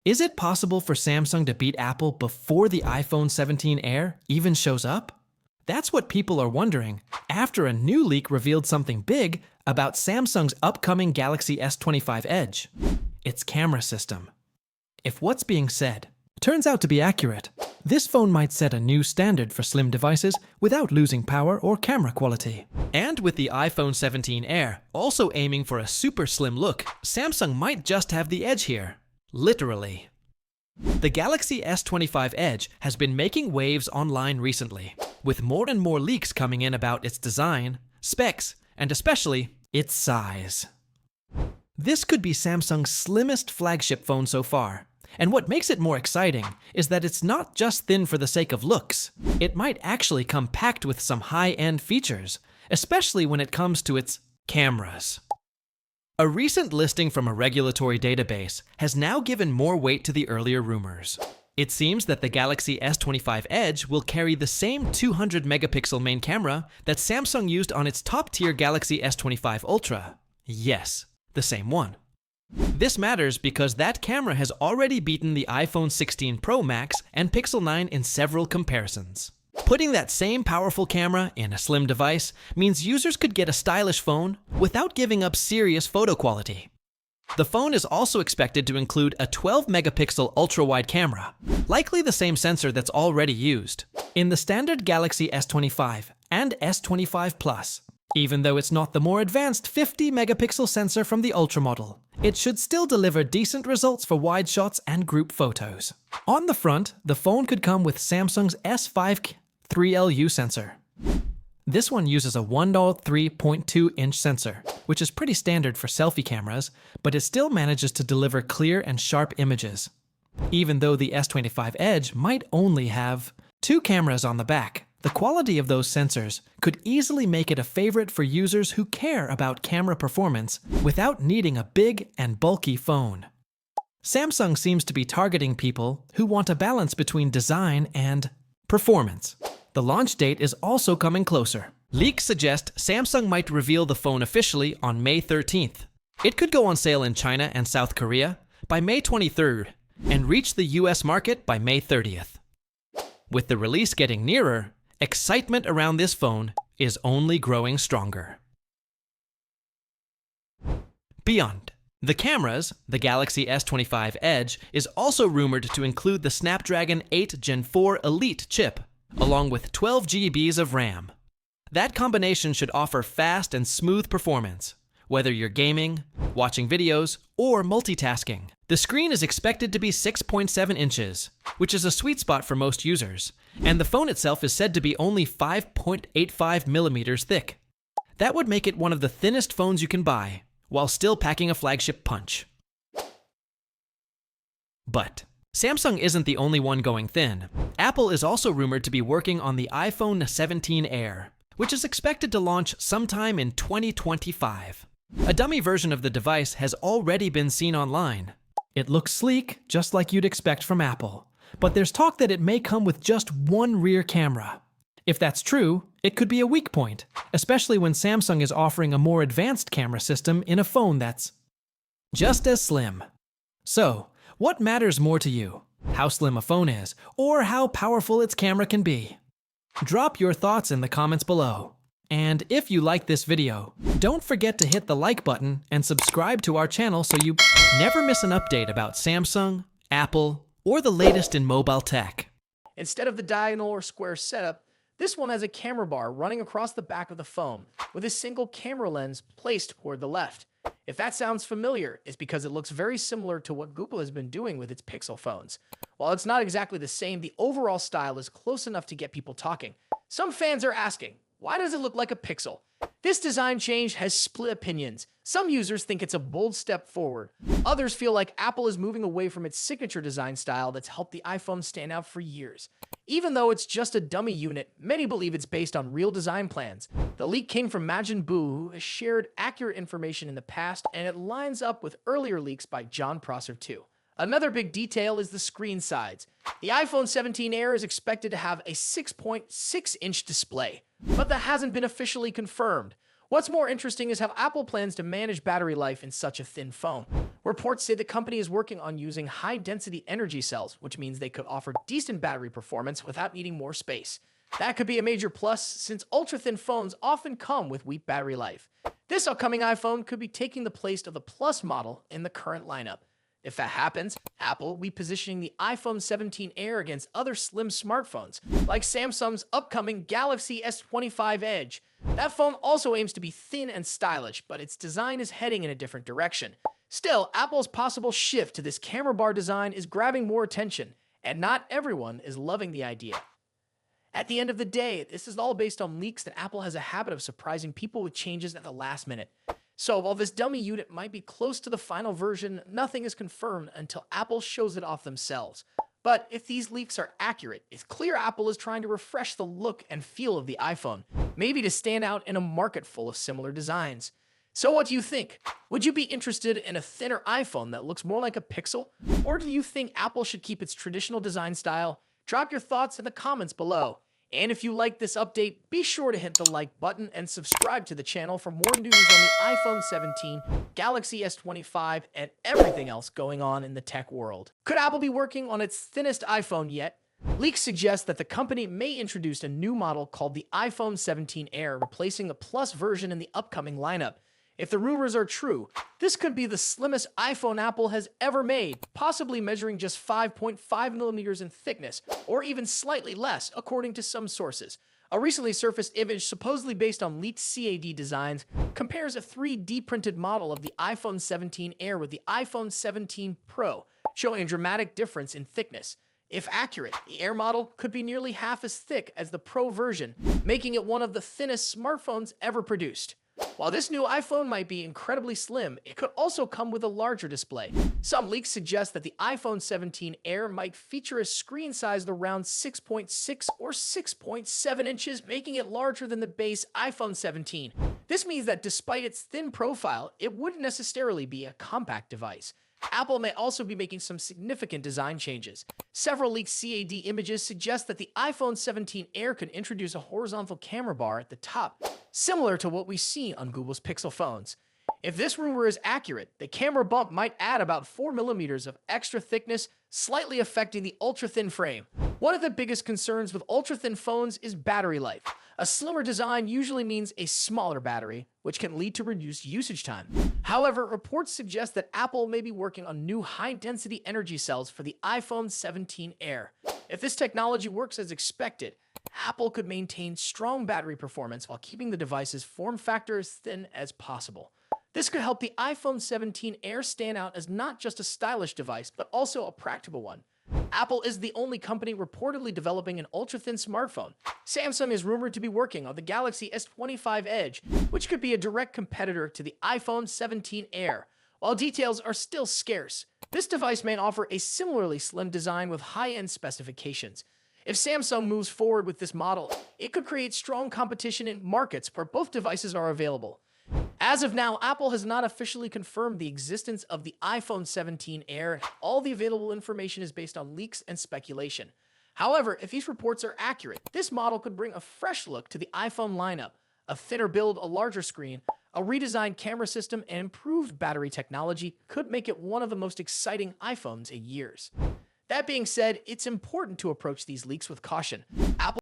Is it possible for Samsung to beat Apple before the iPhone 17 Air even shows up? That's what people are wondering after a new leak revealed something big about Samsung's upcoming Galaxy S25 Edge, its camera system. If what's being said turns out to be accurate, this phone might set a new standard for slim devices without losing power or camera quality. And with the iPhone 17 Air also aiming for a super slim look, Samsung might just have the edge here. Literally. The Galaxy S25 Edge has been making waves online recently, with more and more leaks coming in about its design, specs, and especially its size. This could be Samsung's slimmest flagship phone so far, and what makes it more exciting is that it's not just thin for the sake of looks. It might actually come packed with some high-end features, especially when it comes to its cameras. A recent listing from a regulatory database has now given more weight to the earlier rumors. It seems that the Galaxy S25 Edge will carry the same 200 megapixel main camera that Samsung used on its top-tier Galaxy S25 Ultra. Yes, the same one. This matters because that camera has already beaten the iPhone 16 Pro Max and Pixel 9 in several comparisons. Putting that same powerful camera in a slim device means users could get a stylish phone without giving up serious photo quality. The phone is also expected to include a 12-megapixel ultra-wide camera, likely the same sensor that's already used in the standard Galaxy S25 and S25 Plus. Even though it's not the more advanced 50-megapixel sensor from the Ultra model, it should still deliver decent results for wide shots and group photos. On the front, the phone could come with Samsung's S5 3LU sensor. This one uses a 1.3.2-inch sensor, which is pretty standard for selfie cameras, but it still manages to deliver clear and sharp images. Even though the S25 Edge might only have 2 cameras on the back, the quality of those sensors could easily make it a favorite for users who care about camera performance without needing a big and bulky phone. Samsung seems to be targeting people who want a balance between design and performance. The launch date is also coming closer. Leaks suggest Samsung might reveal the phone officially on May 13th. It could go on sale in China and South Korea by May 23rd and reach the US market by May 30th. With the release getting nearer, excitement around this phone is only growing stronger. Beyond the cameras, the Galaxy S25 Edge is also rumored to include the Snapdragon 8 Gen 4 Elite chip, along with 12 GB of RAM. That combination should offer fast and smooth performance, whether you're gaming, watching videos, or multitasking. The screen is expected to be 6.7 inches, which is a sweet spot for most users, and the phone itself is said to be only 5.85 millimeters thick. That would make it one of the thinnest phones you can buy, while still packing a flagship punch. But Samsung isn't the only one going thin. Apple is also rumored to be working on the iPhone 17 Air, which is expected to launch sometime in 2025. A dummy version of the device has already been seen online. It looks sleek, just like you'd expect from Apple, but there's talk that it may come with just one rear camera. If that's true, it could be a weak point, especially when Samsung is offering a more advanced camera system in a phone that's just as slim. So, what matters more to you? How slim a phone is, or how powerful its camera can be? Drop your thoughts in the comments below. And if you like this video, don't forget to hit the like button and subscribe to our channel so you never miss an update about Samsung, Apple, or the latest in mobile tech. Instead of the diagonal or square setup, this one has a camera bar running across the back of the phone with a single camera lens placed toward the left. If that sounds familiar, it's because it looks very similar to what Google has been doing with its Pixel phones. While it's not exactly the same, the overall style is close enough to get people talking. Some fans are asking, why does it look like a Pixel? This design change has split opinions. Some users think it's a bold step forward. Others feel like Apple is moving away from its signature design style that's helped the iPhone stand out for years. Even though it's just a dummy unit, many believe it's based on real design plans. The leak came from Majin Buu, who has shared accurate information in the past, and it lines up with earlier leaks by John Prosser too. Another big detail is the screen size. The iPhone 17 Air is expected to have a 6.6-inch display, but that hasn't been officially confirmed. What's more interesting is how Apple plans to manage battery life in such a thin phone. Reports say the company is working on using high-density energy cells, which means they could offer decent battery performance without needing more space. That could be a major plus since ultra-thin phones often come with weak battery life. This upcoming iPhone could be taking the place of the Plus model in the current lineup. If that happens, Apple will be positioning the iPhone 17 Air against other slim smartphones, like Samsung's upcoming Galaxy S25 Edge. That phone also aims to be thin and stylish, but its design is heading in a different direction. Still, Apple's possible shift to this camera bar design is grabbing more attention, and not everyone is loving the idea. At the end of the day, this is all based on leaks that Apple has a habit of surprising people with changes at the last minute. So while this dummy unit might be close to the final version, nothing is confirmed until Apple shows it off themselves. But if these leaks are accurate, it's clear Apple is trying to refresh the look and feel of the iPhone, maybe to stand out in a market full of similar designs. So what do you think? Would you be interested in a thinner iPhone that looks more like a Pixel? Or do you think Apple should keep its traditional design style? Drop your thoughts in the comments below. And if you like this update, be sure to hit the like button and subscribe to the channel for more news on the iPhone 17, Galaxy S25, and everything else going on in the tech world. Could Apple be working on its thinnest iPhone yet? Leaks suggest that the company may introduce a new model called the iPhone 17 Air, replacing the Plus version in the upcoming lineup. If the rumors are true, this could be the slimmest iPhone Apple has ever made, possibly measuring just 5.5 millimeters in thickness, or even slightly less, according to some sources. A recently surfaced image, supposedly based on leaked CAD designs, compares a 3D printed model of the iPhone 17 Air with the iPhone 17 Pro, showing a dramatic difference in thickness. If accurate, the Air model could be nearly half as thick as the Pro version, making it one of the thinnest smartphones ever produced. While this new iPhone might be incredibly slim, it could also come with a larger display. Some leaks suggest that the iPhone 17 Air might feature a screen size of around 6.6 or 6.7 inches, making it larger than the base iPhone 17. This means that despite its thin profile, it wouldn't necessarily be a compact device. Apple may also be making some significant design changes. Several leaked CAD images suggest that the iPhone 17 Air could introduce a horizontal camera bar at the top, similar to what we see on Google's Pixel phones. If this rumor is accurate, the camera bump might add about 4 millimeters of extra thickness, slightly affecting the ultra-thin frame. One of the biggest concerns with ultra-thin phones is battery life. A slimmer design usually means a smaller battery, which can lead to reduced usage time. However, reports suggest that Apple may be working on new high-density energy cells for the iPhone 17 Air. If this technology works as expected, Apple could maintain strong battery performance while keeping the device's form factor as thin as possible. This could help the iPhone 17 Air stand out as not just a stylish device, but also a practical one. Apple is the only company reportedly developing an ultra-thin smartphone. Samsung is rumored to be working on the Galaxy S25 Edge, which could be a direct competitor to the iPhone 17 Air. While details are still scarce, this device may offer a similarly slim design with high-end specifications. If Samsung moves forward with this model, it could create strong competition in markets where both devices are available. As of now, Apple has not officially confirmed the existence of the iPhone 17 Air. All the available information is based on leaks and speculation. However, if these reports are accurate, this model could bring a fresh look to the iPhone lineup. A thinner build, a larger screen, a redesigned camera system, and improved battery technology could make it one of the most exciting iPhones in years. That being said, it's important to approach these leaks with caution. Apple